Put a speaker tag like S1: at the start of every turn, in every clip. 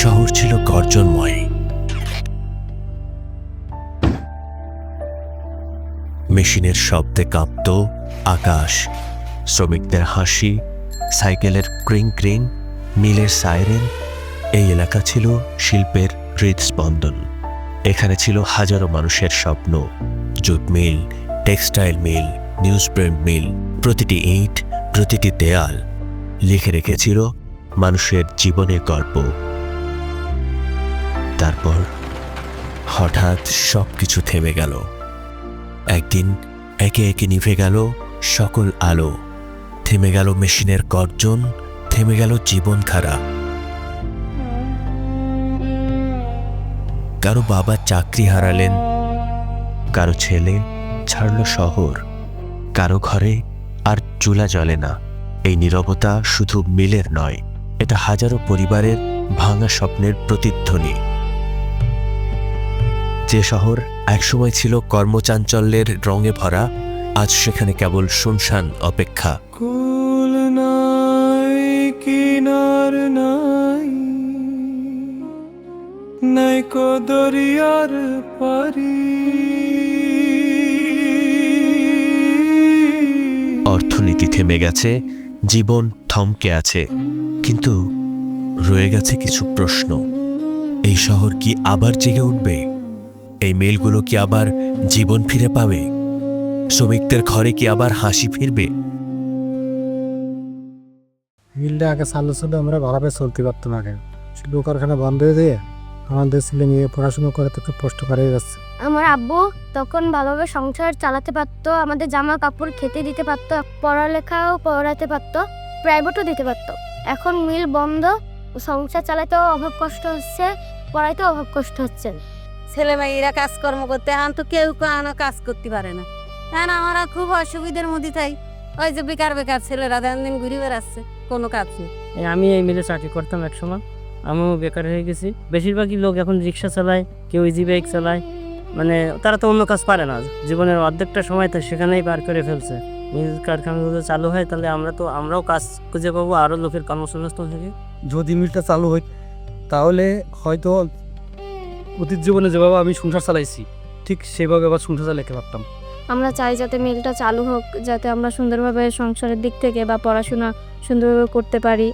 S1: শহর ছিল গর্জনময়। মেশিনের শব্দে কাঁপত আকাশ, শ্রমিকদের হাসি, সাইকেলের ক্রিং ক্রিং, মিলের সাইরেন। এই এলাকা ছিল শিল্পের হৃদস্পন্দন। এখানে ছিল হাজারো মানুষের স্বপ্ন। Jute mill, textile mill, newsprint mill, প্রতিটি ইট, প্রতিটি দেয়াল লিখে রেখেছিল মানুষের জীবনের গল্প। তারপর হঠাৎ সবকিছু থেমে গেল। একদিন একে একে নিভে গেল সকল আলো, থেমে গেল মেশিনের গর্জন, থেমে গেল জীবনধারা। কারো বাবা চাকরি হারালেন, কারো ছেলে ছাড়ল শহর, কারো ঘরে আর চুলা জ্বলে না। এই নীরবতা শুধু মিলের নয়, এটা হাজারো পরিবারের ভাঙা স্বপ্নের প্রতিধ্বনি। যে শহর একসময় ছিল কর্মচাঞ্চল্যের রঙে ভরা, আজ সেখানে কেবল শুনশান অপেক্ষা।
S2: কুল নাই, কিনার নাই, নাই কো দরিয়ার পারি।
S1: অর্থনীতি থেমে গেছে, জীবন থমকে আছে, কিন্তু রয়ে গেছে কিছু প্রশ্ন। এই শহর কি আবার জেগে উঠবে? এই মিলগুলো কি আবার জীবন ফিরে পাবে? শ্রমিকদের ঘরে কি আবার হাসি ফিরবে?
S3: মিলটা আগে চালু ছিল, আমরা ভালোভাবে চলতে পারতাম। আগে শিল্প কারখানা বন্ধ হয়ে যেয়ে আমাদের ছেলে মেয়ে পড়াশুনো করে তো একটু কষ্ট করে যাচ্ছে।
S4: আমার আব্বু তখন ভালোভাবে সংসার চালাতে পারতো, আমাদের জামা কাপড় খেতে দিতে পারতো, পড়ালেখাও পড়াতে পারতো, প্রাইভেটও দিতে পারতো। এখন মিল বন্ধ, সংসার চালাতেও অভাব কষ্ট হচ্ছে, পড়াইতেও অভাব কষ্ট হচ্ছে।
S5: ছেলে মেয়েরা কাজকর্ম করতে এখন তো কেউ কোনো কাজ করতে পারে না। এখন আমরা খুব অসুবিধার মধ্যে থাই। ওই যে বেকার বেকার ছেলেরা দিন ঘুরে বেড়াচ্ছে, কোনো কাজ নেই।
S6: আমি এই মিলে চাকরি করতাম একসময়, আমিও বেকার হয়ে গেছি। বেশিরভাগই লোক এখন রিক্সা চালায়, কেউ ইজি বাইক চালায়, মানে তারা তো অন্য কাজ পারে না। জীবনের অর্ধেকটা সময় তো সেখানেই পার করে ফেলছে। মিল কারখানাগুলো চালু হয় তাহলে আমরাও কাজ খুঁজে পাবো, আরও লোকের কর্মসংস্থান থেকে।
S3: যদি মিলটা চালু হয় তাহলে হয়তো অতীত জীবনে যেভাবে আমি সংসার চালাইছি ঠিক সেভাবে আবার সংসার চালাতে পারতাম।
S4: আমরা চাই যাতে মিলটা চালু হোক, যাতে আমরা সুন্দরভাবে সংসারের দিক থেকে বা পড়াশোনা সুন্দরভাবে করতে পারি,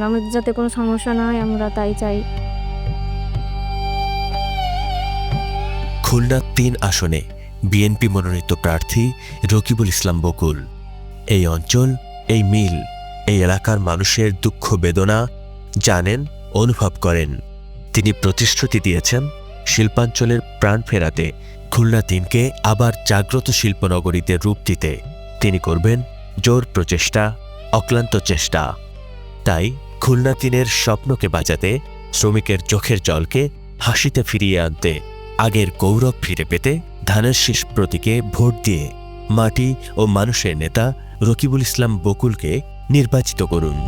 S4: আমাদের যাতে কোনো সমস্যা না হয়, আমরা তাই চাই।
S1: খুলনা ৩ আসনে বিএনপি মনোনীত প্রার্থী রকিবুল ইসলাম বকুল। এই অঞ্চল, এই মিল, এই এলাকার মানুষের দুঃখ বেদনা জানেন, অনুভব করেন। তিনি প্রতিশ্রুতি দিয়েছেন শিল্পাঞ্চলের প্রাণ ফেরাতে, খুলনা ৩কে আবার জাগ্রত শিল্পনগরীতে রূপ দিতে। তিনি করবেন জোর প্রচেষ্টা, অক্লান্ত চেষ্টা। তাই খুলনা ৩-এর স্বপ্নকে বাঁচাতে, শ্রমিকের চোখের জলকে হাসিতে ফিরিয়ে আনতে, আগের গৌরব ফিরে পেতে ধানের শীষ প্রতীকে ভোট দিয়ে মাটি ও মানুষের নেতা রকিবুল ইসলাম বকুলকে নির্বাচিত করুন।